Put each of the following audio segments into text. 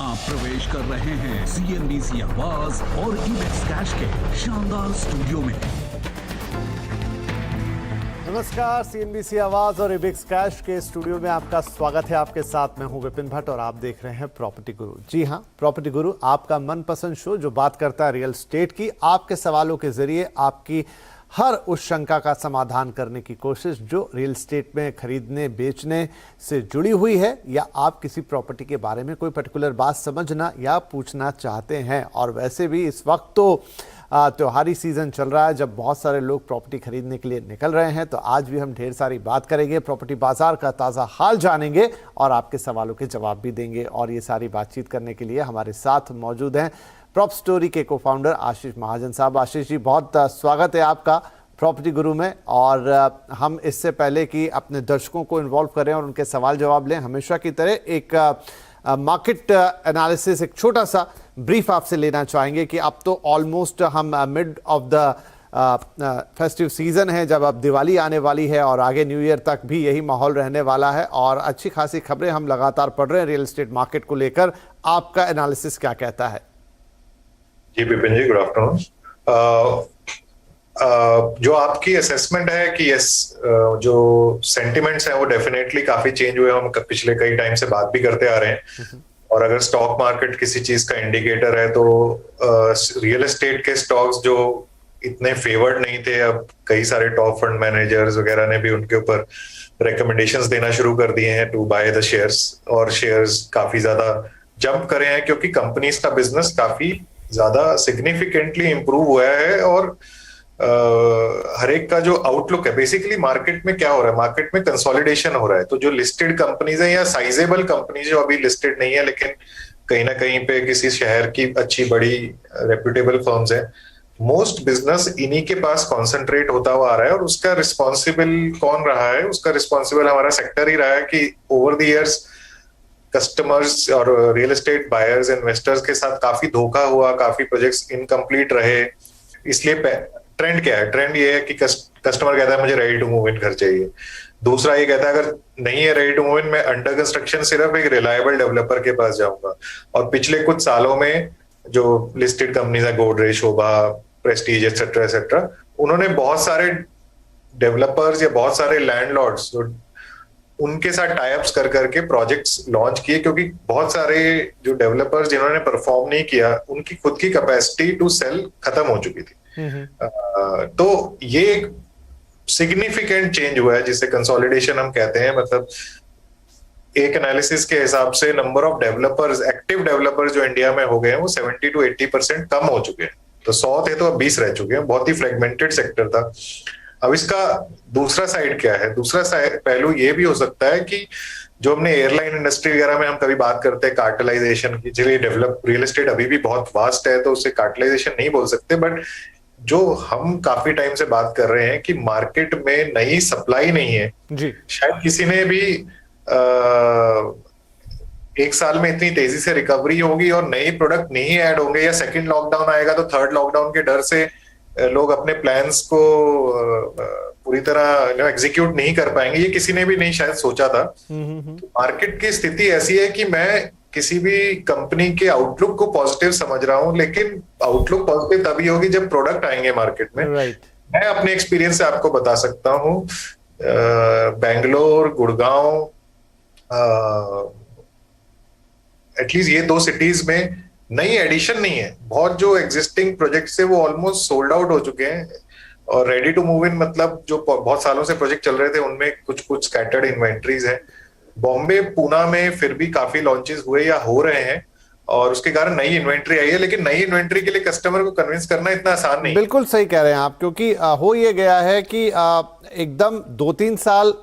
आप प्रवेश कर रहे हैं सीएनबीसी आवाज और इबेक्स कैश के शानदार स्टूडियो में। नमस्कार, सीएनबीसी आवाज और इबेक्स कैश के स्टूडियो में आपका स्वागत है। आपके साथ मैं हूं विपिन भट्ट और आप देख रहे हैं प्रॉपर्टी गुरु। जी हां, प्रॉपर्टी गुरु आपका मनपसंद शो जो बात करता है रियल एस्टेट की। आपके सवालों के जरिए आपकी हर उस शंका का समाधान करने की कोशिश जो रियल एस्टेट में खरीदने बेचने से जुड़ी हुई है, या आप किसी प्रॉपर्टी के बारे में कोई पर्टिकुलर बात समझना या पूछना चाहते हैं। और वैसे भी इस वक्त तो त्योहारी सीजन चल रहा है जब बहुत सारे लोग प्रॉपर्टी खरीदने के लिए निकल रहे हैं। तो आज भी हम ढेर सारी बात करेंगे, प्रॉपर्टी बाजार का ताज़ा हाल जानेंगे और आपके सवालों के जवाब भी देंगे। और ये सारी बातचीत करने के लिए हमारे साथ मौजूद हैं प्रॉप स्टोरी के को फाउंडर आशीष महाजन साहब। आशीष जी, बहुत स्वागत है आपका प्रॉपर्टी गुरु में। और हम इससे पहले कि अपने दर्शकों को इन्वॉल्व करें और उनके सवाल जवाब लें, हमेशा की तरह एक मार्केट एनालिसिस, एक छोटा सा ब्रीफ आपसे लेना चाहेंगे कि अब तो ऑलमोस्ट हम mid of the festive season है, जब अब दिवाली आने वाली है और आगे न्यू ईयर तक भी यही माहौल रहने वाला है और अच्छी खासी खबरें हम लगातार पढ़ रहे हैं रियल एस्टेट मार्केट को लेकर। आपका एनालिसिस क्या कहता है? जी विपिन जी, गुड आफ्टरनून। जो आपकी असेसमेंट है कि यस, जो सेंटिमेंट्स हैं वो डेफिनेटली काफी चेंज हुए। हम पिछले कई टाइम से बात भी करते आ रहे हैं। और अगर स्टॉक मार्केट किसी चीज का इंडिकेटर है तो रियल एस्टेट के स्टॉक्स जो इतने फेवर्ड नहीं थे, अब कई सारे टॉप फंड मैनेजर्स वगैरह ने भी उनके ऊपर रिकमेंडेशंस देना शुरू कर दिए हैं टू बाय द शेयर्स। और शेयर्स काफी ज्यादा जंप करे हैं क्योंकि कंपनीज का बिजनेस काफी ज्यादा सिग्निफिकेंटली इंप्रूव हुआ है। और हर एक का जो आउटलुक है, बेसिकली मार्केट में क्या हो रहा है, मार्केट में कंसोलिडेशन हो रहा है। तो जो लिस्टेड कंपनीज है या साइजेबल कंपनीज जो अभी लिस्टेड नहीं है लेकिन कहीं ना कहीं पे किसी शहर की अच्छी बड़ी रेप्यूटेबल फर्म्स है, मोस्ट बिजनेस इन्हीं के पास कॉन्सेंट्रेट होता हुआ आ रहा है। और उसका रिस्पॉन्सिबल कौन रहा है? उसका रिस्पॉन्सिबल हमारा सेक्टर ही रहा है कि ओवर द ईयर्स कस्टमर्स और रियल एस्टेट बायर्स इन्वेस्टर्स के साथ काफी धोखा हुआ, काफी प्रोजेक्ट्स इनकम्प्लीट रहे। इसलिए ट्रेंड क्या है? ट्रेंड ये है कि कस्टमर कहता है मुझे रेडी टू मूव इन घर चाहिए। दूसरा ये कहता है अगर नहीं है रेडी टू मूव इन, मैं अंडर कंस्ट्रक्शन सिर्फ एक रिलायबल डेवलपर के पास जाऊंगा। और पिछले कुछ सालों में जो लिस्टेड कंपनीज है, गोदरेज, शोभा, प्रेस्टीज एटसेट्रा एटसेट्रा, उन्होंने बहुत सारे डेवलपर्स या बहुत सारे लैंडलॉर्ड्स उनके साथ टाइप्स कर करके प्रोजेक्ट्स लॉन्च किए, क्योंकि बहुत सारे जो डेवलपर्स जिन्होंने परफॉर्म नहीं किया उनकी खुद की कैपेसिटी टू सेल खत्म हो चुकी थी। तो ये एक सिग्निफिकेंट चेंज हुआ है जिसे कंसोलिडेशन हम कहते हैं। मतलब एक एनालिसिस के हिसाब से number of developers, active developers जो इंडिया में हो गए हैं वो 70 to 80% कम हो चुके हैं। तो 100 थे तो अब 20 रह चुके हैं। बहुत ही फ्रेगमेंटेड सेक्टर था। अब इसका दूसरा साइड क्या है? दूसरा पहलू ये भी हो सकता है कि जो हमने एयरलाइन इंडस्ट्री वगैरह में हम कभी बात करते हैं कार्टेलाइजेशन की, चलिए डेवलप रियल एस्टेट अभी भी बहुत वास्ट है तो उसे कार्टेलाइजेशन नहीं बोल सकते, बट जो हम काफी टाइम से बात कर रहे हैं कि मार्केट में नई सप्लाई नहीं है जी। शायद किसी ने भी एक साल में इतनी तेजी से रिकवरी होगी और नए प्रोडक्ट नहीं ऐड होंगे, या सेकंड लॉकडाउन आएगा तो थर्ड लॉकडाउन के डर से लोग अपने प्लान्स को पूरी तरह एग्जीक्यूट नहीं कर पाएंगे, ये किसी ने भी नहीं शायद सोचा था। तो मार्केट की स्थिति ऐसी है कि मैं किसी भी कंपनी के आउटलुक को पॉजिटिव समझ रहा हूं, लेकिन आउटलुक पॉजिटिव तभी होगी जब प्रोडक्ट आएंगे मार्केट में। मैं अपने एक्सपीरियंस से आपको बता सकता हूं, बेंगलोर, गुड़गांव, एटलीस्ट ये दो सिटीज में नई एडिशन नहीं है। बहुत जो एग्जिस्टिंग प्रोजेक्ट्स है वो ऑलमोस्ट सोल्ड आउट हो चुके हैं। और रेडी टू मूव इन मतलब जो बहुत सालों से प्रोजेक्ट चल रहे थे उनमें कुछ स्कैटर्ड इन्वेंट्रीज है। बॉम्बे, पूना में फिर भी काफी लॉन्चेस हुए या हो रहे हैं और उसके कारण नई इन्वेंट्री आई है, लेकिन नई इन्वेंट्री के लिए कस्टमर को कन्विंस करना इतना आसान नहीं। बिल्कुल सही कह रहे हैं आप, क्योंकि हो ये गया है कि एकदम 2-3 साल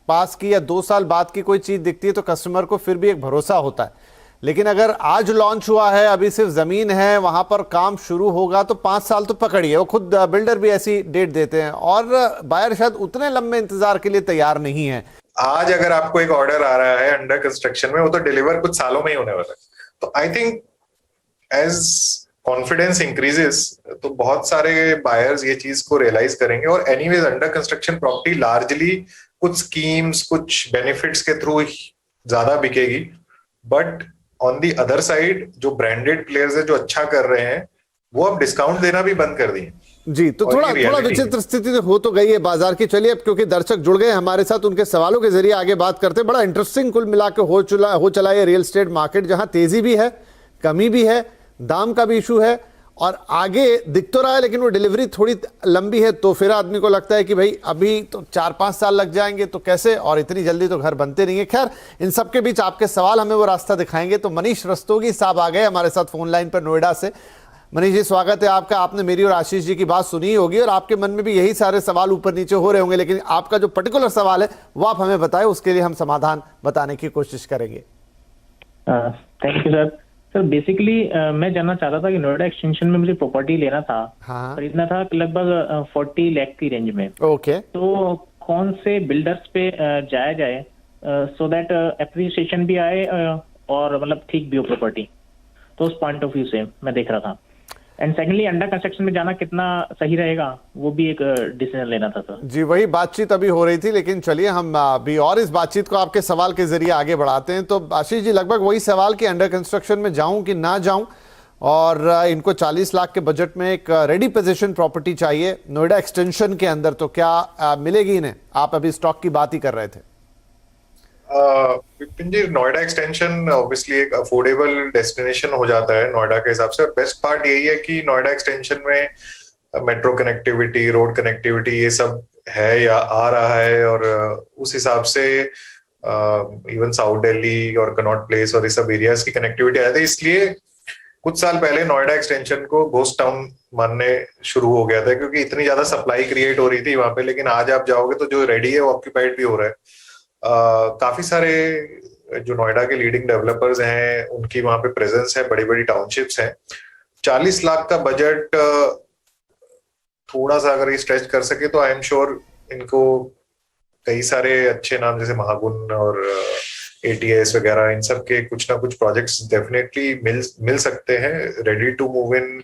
पास की या 2 साल बाद की कोई चीज दिखती है तो कस्टमर को फिर भी एक भरोसा होता है। लेकिन अगर आज लॉन्च हुआ है, अभी सिर्फ जमीन है, वहां पर काम शुरू होगा तो 5 साल तो पकड़िए। वो खुद बिल्डर भी ऐसी डेट देते हैं और बायर शायद उतने लंबे इंतजार के लिए तैयार नहीं है। आज अगर आपको एक ऑर्डर आ रहा है अंडर कंस्ट्रक्शन में, वो तो डिलीवर कुछ सालों में ही होने वाला है। तो I think as confidence increases तो बहुत सारे बायर्स ये चीज को रियलाइज करेंगे। और anyways under construction property largely कुछ स्कीम्स, कुछ बेनिफिट्स के थ्रू ज्यादा बिकेगी, but on the other side जो ब्रांडेड प्लेयर्स है जो अच्छा कर रहे हैं वो अब डिस्काउंट देना भी बंद कर दिए। जी, तो और थोड़ा ये थोड़ा reality विचित्र स्थिति तो हो तो गई है बाजार की। चलिए, अब क्योंकि दर्शक जुड़ गए हमारे साथ, उनके सवालों के जरिए आगे बात करते हैं। बड़ा इंटरेस्टिंग कुल मिला के हो चला ये रियल एस्टेट मार्केट, जहां तेजी भी है, कमी भी है, दाम का भी इशू है, और आगे दिख तो रहा है लेकिन वो डिलीवरी थोड़ी लंबी है। तो फिर आदमी को लगता है कि भाई अभी तो 4-5 साल लग जाएंगे तो कैसे, और इतनी जल्दी तो घर बनते नहीं है। खैर, इन सबके बीच आपके सवाल हमें वो रास्ता दिखाएंगे। तो मनीष रस्तोगी साहब आ गए हमारे साथ फोन लाइन पर नोएडा से। मनीष जी, स्वागत है आपका। आपने मेरी और आशीष जी की बात सुनी होगी और आपके मन में भी यही सारे सवाल ऊपर नीचे हो रहे होंगे, लेकिन आपका जो पर्टिकुलर सवाल है वो आप हमें बताएं, उसके लिए हम समाधान बताने की कोशिश करेंगे। Thank you sir. Sir basically मैं जानना चाहता था कि नोएडा एक्सटेंशन में मुझे प्रॉपर्टी लेना था। हाँ। खरीदना था लगभग 40 लाख की रेंज में। ओके। तो कौन से बिल्डर्स पे जाया जाए सो दैट एप्रिसिएशन भी आए और मतलब ठीक भी हो प्रॉपर्टी। तो उस पॉइंट ऑफ व्यू से मैं देख रहा था। एंड सेकेंडली, अंडर कंस्ट्रक्शन में जाना कितना सही रहेगा, वो भी एक डिसीजन लेना था सर। जी, वही बातचीत अभी हो रही थी, लेकिन चलिए हम अभी और इस बातचीत को आपके सवाल के जरिए आगे बढ़ाते हैं। तो आशीष जी, लगभग वही सवाल कि अंडर कंस्ट्रक्शन में जाऊं कि ना जाऊं, और इनको 40 लाख के बजट में एक रेडी पोजीशन प्रॉपर्टी चाहिए नोएडा एक्सटेंशन के अंदर, तो क्या मिलेगी इन्हें? आप अभी स्टॉक की बात ही कर रहे थे। विपिन जी, नोएडा एक्सटेंशन ऑब्वियसली एक अफोर्डेबल डेस्टिनेशन हो जाता है नोएडा के हिसाब से। और बेस्ट पार्ट यही है कि नोएडा एक्सटेंशन में मेट्रो कनेक्टिविटी, रोड कनेक्टिविटी, ये सब है या आ रहा है, और उस हिसाब से इवन साउथ दिल्ली और कनॉट प्लेस और ये सब एरियाज की कनेक्टिविटी आ जाती है। इसलिए कुछ साल पहले नोएडा एक्सटेंशन को घोस्ट टाउन मानने शुरू हो गया था, क्योंकि इतनी ज्यादा सप्लाई क्रिएट हो रही थी वहां पे। लेकिन आज आप जाओगे तो जो रेडी है वो ऑक्यूपाइड भी हो रहा है। काफी सारे जो नोएडा के लीडिंग डेवलपर्स हैं उनकी वहां पे प्रेजेंस है, बड़ी बड़ी टाउनशिप्स हैं। 40 लाख का बजट थोड़ा सा अगर ये स्ट्रेच कर सके तो आई एम श्योर इनको कई सारे अच्छे नाम जैसे महागुन और एटीएस वगैरह, इन सब के कुछ ना कुछ प्रोजेक्ट्स डेफिनेटली मिल सकते हैं। रेडी टू मूव इन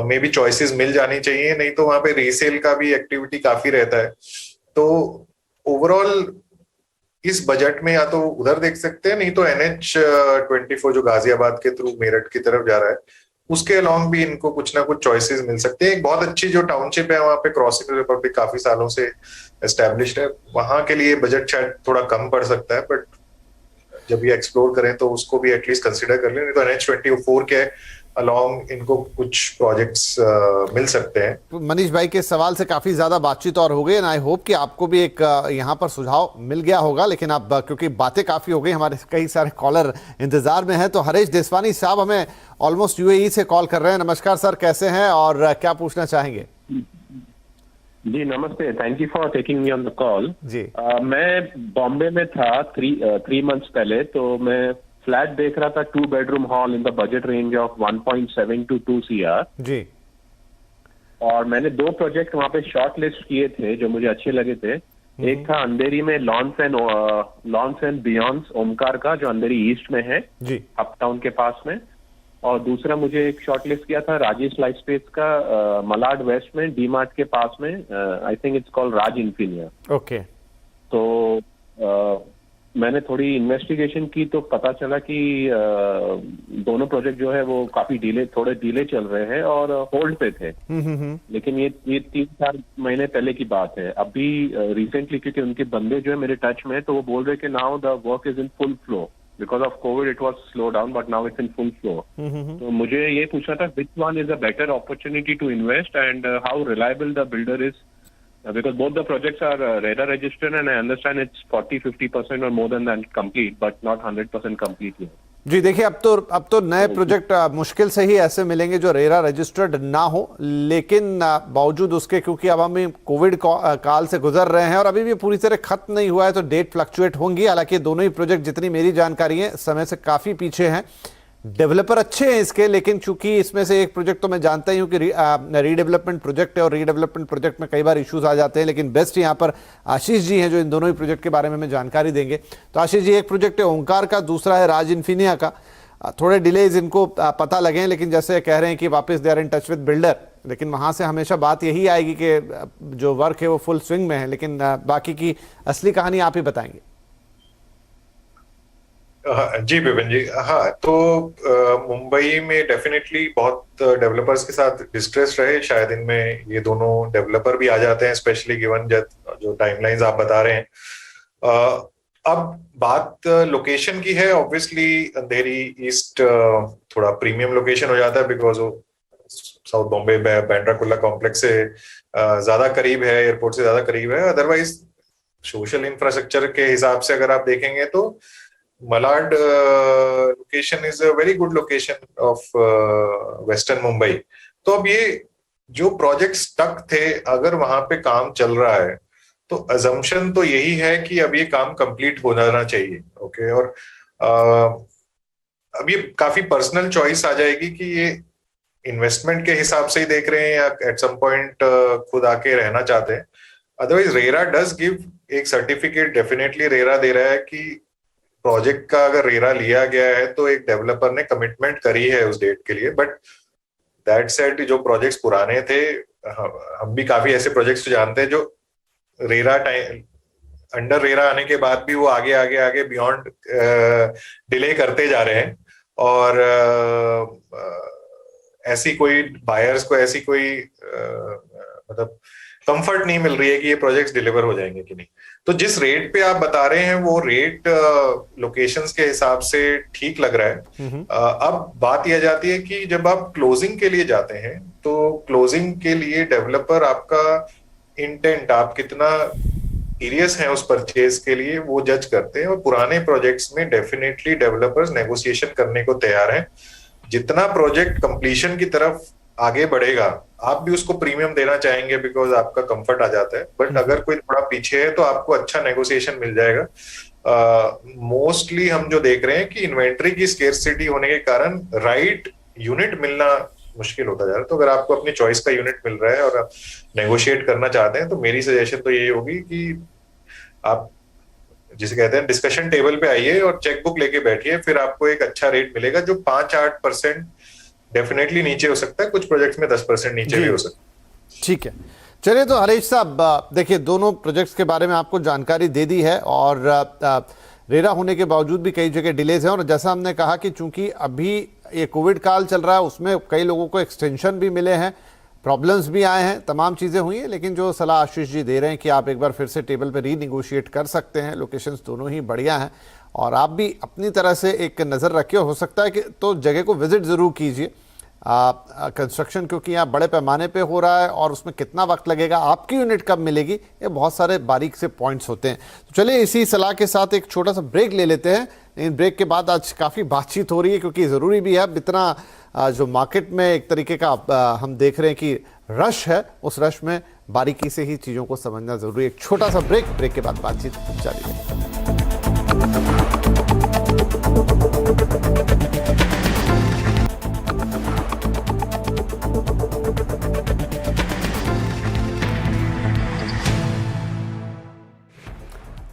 में भी चॉइसेस मिल जानी चाहिए, नहीं तो वहां पे रीसेल का भी एक्टिविटी काफी रहता है। तो ओवरऑल इस बजट में या तो उधर देख सकते हैं, नहीं तो NH24 जो गाजियाबाद के थ्रू मेरठ की तरफ जा रहा है, उसके अलोंग भी इनको कुछ ना कुछ चॉइसेस मिल सकते हैं। एक बहुत अच्छी जो टाउनशिप है वहां पे, क्रॉसिंग रिपब्लिक, काफी सालों से एस्टेब्लिश्ड है। वहां के लिए बजट शायद थोड़ा कम पड़ सकता है, बट जब ये एक्सप्लोर करें तो उसको भी एटलीस्ट कंसिडर कर लें। नहीं तो NH24 के अलोंग इनको कुछ प्रोजेक्ट्स मिल सकते हैं। मनीष भाई के सवाल से काफी ज्यादा बातचीत और हो गई, एंड आई होप कि आपको भी एक यहाँ पर सुझाव मिल गया होगा। लेकिन अब क्योंकि बातें काफी हो गई, हमारे कई सारे कॉलर इंतजार में हैं, तो हरीश देसवानी साहब हमें ऑलमोस्ट UAE से कॉल कर रहे हैं। नमस्कार सर, कैसे हैं और क्या पूछना चाहेंगे? जी नमस्ते, thank you for taking me on the call जी। मैं बॉम्बे में था 3 मंथ्स पहले। तो मैं फ्लैट देख रहा था, 2 bedroom hall in the budget range of 1.7 to 2 CR जी। और मैंने 2 प्रोजेक्ट वहां पे शॉर्ट लिस्ट किए थे जो मुझे अच्छे लगे थे। एक था अंधेरी में लॉन्स एंड बियॉन्ड्स ओमकार का, जो अंधेरी ईस्ट में है जी, अपटाउन के पास में। और दूसरा मुझे एक शॉर्ट लिस्ट किया था राजेश लाइफ स्पेस का, मलाड वेस्ट में, डी मार्ट के पास में। I think it's called Raj Infinia. Okay. तो मैंने थोड़ी इन्वेस्टिगेशन की तो पता चला कि दोनों प्रोजेक्ट जो है वो काफी थोड़े डिले चल रहे हैं और होल्ड पे थे। लेकिन ये 3-4 महीने पहले की बात है। अभी रिसेंटली क्योंकि उनके बंदे जो है मेरे टच में, तो वो बोल रहे कि now the work is in full flow. Because of covid it was slow down, but now it's in full flow. तो मुझे ये पूछना था, which one is a better opportunity to invest and how reliable the builder is? Because both the projects are RERA registered and I understand it's 40-50% or more than that complete, but not 100% complete yet. जी देखिए, अब तो नए project मुश्किल से ही ऐसे मिलेंगे जो RERA registered ना हो, लेकिन बावजूद उसके क्योंकि अब हम कोविड काल से गुजर रहे हैं और अभी भी पूरी तरह खत्म नहीं हुआ है, तो डेट फ्लक्चुएट होंगी। हालांकि दोनों ही प्रोजेक्ट, जितनी मेरी जानकारी है, समय से काफ़ी पीछे हैं। डेवलपर अच्छे हैं इसके, लेकिन चूंकि इसमें से एक प्रोजेक्ट तो मैं जानता ही हूं कि रीडेवलपमेंट प्रोजेक्ट है और रीडेवलपमेंट प्रोजेक्ट में कई बार इश्यूज आ जाते हैं। लेकिन बेस्ट यहाँ पर आशीष जी हैं जो इन दोनों ही प्रोजेक्ट के बारे में हमें जानकारी देंगे। तो आशीष जी, एक प्रोजेक्ट है ओंकार का, दूसरा है राज इन्फिनिया का। थोड़े डिलेज इनको पता लगे हैं, लेकिन जैसे कह रहे हैं कि वापस they are in touch with builder, लेकिन वहाँ से हमेशा बात यही आएगी कि जो वर्क है वो फुल स्विंग में है। लेकिन बाकी की असली कहानी आप ही बताएंगे। जी विपिन जी, हाँ तो मुंबई में डेफिनेटली बहुत डेवलपर्स के साथ डिस्ट्रेस रहे, शायद इनमें ये दोनों डेवलपर भी आ जाते हैं, स्पेशली गिवन जो टाइमलाइंस आप बता रहे हैं। अब बात लोकेशन की है, ऑब्वियसली अंधेरी ईस्ट थोड़ा प्रीमियम लोकेशन हो जाता है बिकॉज वो साउथ बॉम्बे बांद्रा कुर्ला कॉम्प्लेक्स से ज्यादा करीब है, एयरपोर्ट से ज्यादा करीब है। अदरवाइज सोशल इंफ्रास्ट्रक्चर के हिसाब से अगर आप देखेंगे तो Malad location is a very good location of western Mumbai. तो अब ये जो प्रोजेक्ट स्टक थे, अगर वहां पे काम चल रहा है तो अजम्पशन तो यही है कि अब ये काम कंप्लीट हो जाना चाहिए। ओके, और अब ये काफी पर्सनल चॉइस आ जाएगी कि ये इन्वेस्टमेंट के हिसाब से ही देख रहे हैं या एट सम पॉइंट खुद आके रहना चाहते हैं। अदरवाइज रेरा डज गिव एक सर्टिफिकेट, डेफिनेटली रेरा दे रहा है कि प्रोजेक्ट का अगर रेरा लिया गया है तो एक डेवलपर ने कमिटमेंट करी है उस डेट के लिए। बट दैट सेड, जो प्रोजेक्ट्स पुराने थे, हम भी काफी ऐसे प्रोजेक्ट्स जानते हैं जो रेरा टाइम अंडर रेरा आने के बाद भी वो आगे आगे आगे बियॉन्ड डिले करते जा रहे हैं, और ऐसी कोई बायर्स को ऐसी कोई मतलब कंफर्ट नहीं मिल रही है कि ये प्रोजेक्ट्स डिलीवर हो जाएंगे कि नहीं। तो जिस रेट पे आप बता रहे हैं वो रेट लोकेशंस के हिसाब से ठीक लग रहा है। अब बात यह जाती है कि जब आप क्लोजिंग के लिए जाते हैं तो क्लोजिंग के लिए डेवलपर आपका इंटेंट, आप कितना सीरियस हैं उस परचेज के लिए, वो जज करते हैं। और पुराने प्रोजेक्ट्स में डेफिनेटली डेवलपर्स नेगोशिएशन करने को तैयार हैं। जितना प्रोजेक्ट कंप्लीशन की तरफ आगे बढ़ेगा आप भी उसको प्रीमियम देना चाहेंगे बिकॉज आपका कंफर्ट आ जाता है। बट अगर कोई थोड़ा पीछे है तो आपको अच्छा नेगोशिएशन मिल जाएगा। मोस्टली हम जो देख रहे हैं कि इन्वेंट्री की स्केर्सिटी होने के कारण राइट यूनिट मिलना मुश्किल होता जा रहा है। तो अगर आपको अपनी चॉइस का यूनिट मिल रहा है और आप नेगोशिएट करना चाहते हैं तो मेरी सजेशन तो यही होगी कि आप जिसे कहते हैं डिस्कशन टेबल पे आइए और चेकबुक लेके बैठिए, फिर आपको एक अच्छा रेट मिलेगा जो 5-8% डेफिनेटली नीचे हो सकता है, कुछ प्रोजेक्ट्स में 10% नीचे भी हो सकता है। ठीक है, चलिए तो हरीश साहब देखिए, दोनों प्रोजेक्ट्स के बारे में आपको जानकारी दे दी है और रेरा होने के बावजूद भी कई जगह डिलेज हैं। और जैसा हमने कहा कि चूंकि अभी ये कोविड काल चल रहा है उसमें कई लोगों को एक्सटेंशन भी मिले हैं, प्रॉब्लम्स भी आए हैं, तमाम चीज़ें हुई हैं, लेकिन जो सलाह आशीष जी दे रहे हैं कि आप एक बार फिर से टेबल पे रीनिगोशिएट कर सकते हैं, लोकेशंस दोनों ही बढ़िया हैं और आप भी अपनी तरह से एक नज़र रखिए, हो सकता है कि तो जगह को विजिट ज़रूर कीजिए। कंस्ट्रक्शन क्योंकि यहाँ बड़े पैमाने पे हो रहा है और उसमें कितना वक्त लगेगा, आपकी यूनिट कब मिलेगी, ये बहुत सारे बारीक से पॉइंट्स होते हैं। तो चलिए इसी सलाह के साथ एक छोटा सा ब्रेक ले लेते हैं। इन ब्रेक के बाद आज काफ़ी बातचीत हो रही है क्योंकि ज़रूरी भी है, अब इतना जो मार्केट में एक तरीके का हम देख रहे हैं कि रश है, उस रश में बारीकी से ही चीज़ों को समझना ज़रूरी है। एक छोटा सा ब्रेक के बाद बातचीत जारी रहेगी।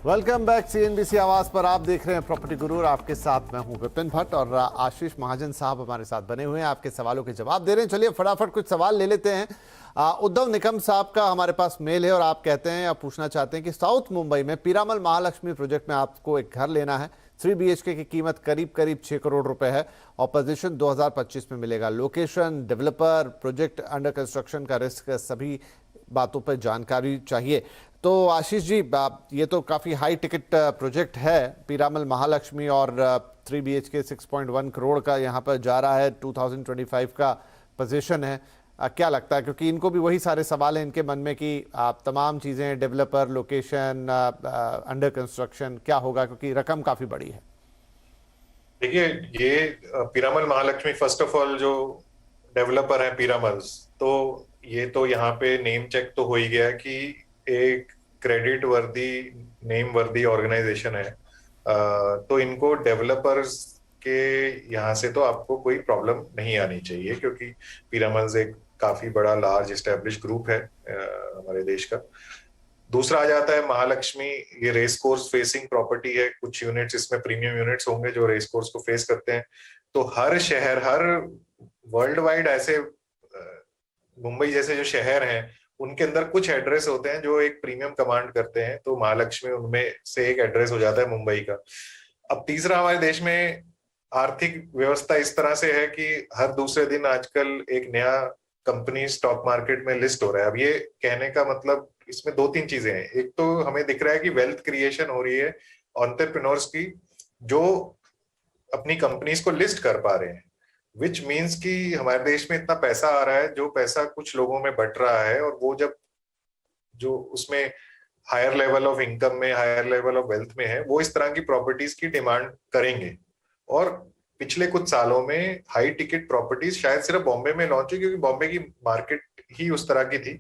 वेलकम बैक, सीएनबीसी आवाज पर आप देख रहे हैं प्रॉपर्टी गुरु और आपके साथ मैं हूं विपिन भट्ट और आशीष महाजन साहब हमारे साथ बने हुए हैं, आपके सवालों के जवाब दे रहे हैं। चलिए फटाफट कुछ सवाल ले लेते हैं। उद्धव निकम साहब का हमारे पास मेल है और आप कहते हैं, आप पूछना चाहते हैं कि साउथ मुंबई में पीरामल महालक्ष्मी प्रोजेक्ट में आपको एक घर लेना है, 3 BHK की कीमत करीब 6 करोड़ रुपए है और पोजीशन 2025 में मिलेगा। Location, developer, project under construction का रिस्क, सभी बातों पर जानकारी चाहिए। तो आशीष जी, ये तो काफ़ी हाई टिकट प्रोजेक्ट है पीरामल महालक्ष्मी और 3 BHK 6.1 करोड़ का यहाँ पर जा रहा है, 2025 का पोजीशन है। क्या लगता है, क्योंकि इनको भी वही सारे सवाल हैं इनके मन में कि तमाम चीज़ें, डेवलपर, लोकेशन, अंडर कंस्ट्रक्शन, क्या होगा, क्योंकि रकम काफ़ी बड़ी है। देखिए, ये Piramal Mahalakshmi, first of all जो डेवलपर है पीरामल्स, तो ये तो यहाँ पे नेम चेक तो हो ही गया कि एक क्रेडिट वर्दी, नेम वर्दी ऑर्गेनाइजेशन है। तो इनको डेवलपर्स के यहाँ से तो आपको कोई प्रॉब्लम नहीं आनी चाहिए क्योंकि पीरामल्स एक काफी बड़ा लार्ज एस्टेब्लिश ग्रुप है हमारे देश का। दूसरा आ जाता है महालक्ष्मी, ये रेस कोर्स फेसिंग प्रॉपर्टी है, कुछ यूनिट्स इसमें प्रीमियम यूनिट्स होंगे जो रेस कोर्स को फेस करते हैं। तो हर शहर, हर वर्ल्ड वाइड ऐसे मुंबई जैसे जो शहर हैं उनके अंदर कुछ एड्रेस होते हैं जो एक प्रीमियम कमांड करते हैं, तो महालक्ष्मी उनमें से एक एड्रेस हो जाता है मुंबई का। अब तीसरा, हमारे देश में आर्थिक व्यवस्था इस तरह से है कि हर दूसरे दिन आजकल एक नया कंपनी स्टॉक मार्केट में लिस्ट हो रहा है। अब ये कहने का मतलब इसमें दो तीन चीजें हैं। एक तो हमें दिख रहा है कि वेल्थ क्रिएशन हो रही है एंटरप्रेन्योर्स की, जो अपनी कंपनीज को लिस्ट कर पा रहे हैं, विच मीन्स कि हमारे देश में इतना पैसा आ रहा है, जो पैसा कुछ लोगों में बट रहा है, और वो जब जो उसमें हायर लेवल ऑफ इनकम में, हायर लेवल ऑफ वेल्थ में है, वो इस तरह की प्रॉपर्टीज की डिमांड करेंगे। और पिछले कुछ सालों में हाई टिकट प्रॉपर्टीज शायद सिर्फ बॉम्बे में लॉन्च हुई, क्योंकि बॉम्बे की मार्केट ही उस तरह की थी।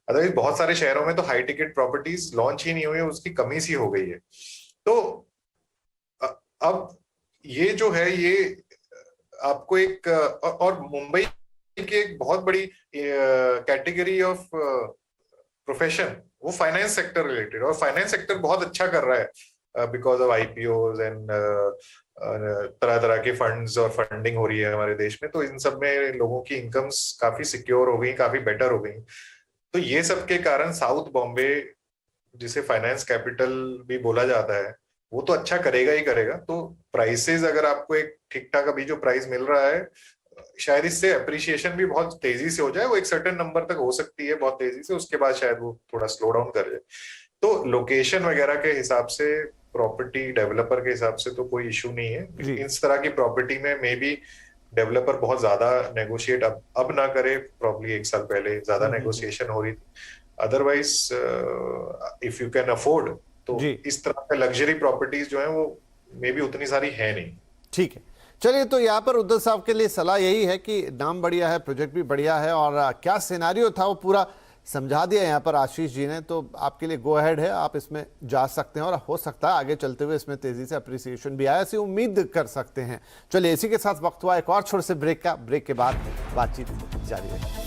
अदरवाइज बहुत सारे शहरों में तो हाई टिकट प्रॉपर्टीज लॉन्च ही नहीं हुई, उसकी कमी सी हो गई है। तो अब ये जो है, ये आपको एक, और मुंबई की एक बहुत बड़ी कैटेगरी ऑफ प्रोफेशन वो फाइनेंस सेक्टर रिलेटेड, और फाइनेंस सेक्टर बहुत अच्छा कर रहा है बिकॉज ऑफ आईपीओज एंड तरह तरह के फंड्स और फंडिंग हो रही है हमारे देश में। तो इन सब में लोगों की इनकम्स काफी सिक्योर हो गई, काफी बेटर हो गई। तो ये सब के कारण साउथ बॉम्बे, जिसे फाइनेंस कैपिटल भी बोला जाता है, वो तो अच्छा करेगा ही करेगा। तो प्राइसेस, अगर आपको एक ठीक ठाक अभी जो प्राइस मिल रहा है, शायद इससे अप्रिसिएशन भी बहुत तेजी से हो जाए। वो एक सर्टेन नंबर तक हो सकती है बहुत तेजी से, उसके बाद शायद वो थोड़ा स्लो डाउन कर जाए। तो लोकेशन वगैरह के हिसाब से, प्रॉपर्टी डेवलपर के हिसाब से तो कोई इशू नहीं है। इस तरह की प्रॉपर्टी में मे बी डेवलपर बहुत ज्यादा नेगोशिएट अब ना करे, प्रॉब्ली एक साल पहले ज्यादा नेगोशिएशन हो रही थी। Otherwise if you can afford, तो इस तरह का लग्जरी प्रॉपर्टीज जो है वो मे बी उतनी सारी है नहीं। ठीक है, चलिए, तो यहाँ पर उद्धव साहब के लिए सलाह यही है कि नाम बढ़िया है, प्रोजेक्ट भी बढ़िया है, और क्या सिनेरियो था वो पूरा समझा दिया यहाँ पर आशीष जी ने। तो आपके लिए गो अहेड है, आप इसमें जा सकते हैं, और हो सकता है आगे चलते हुए इसमें तेजी से अप्रिसिएशन भी आए, ऐसी उम्मीद कर सकते हैं। चलिए, इसी के साथ वक्त हुआ एक और छोटे से ब्रेक का। ब्रेक के बाद बातचीत जारी है।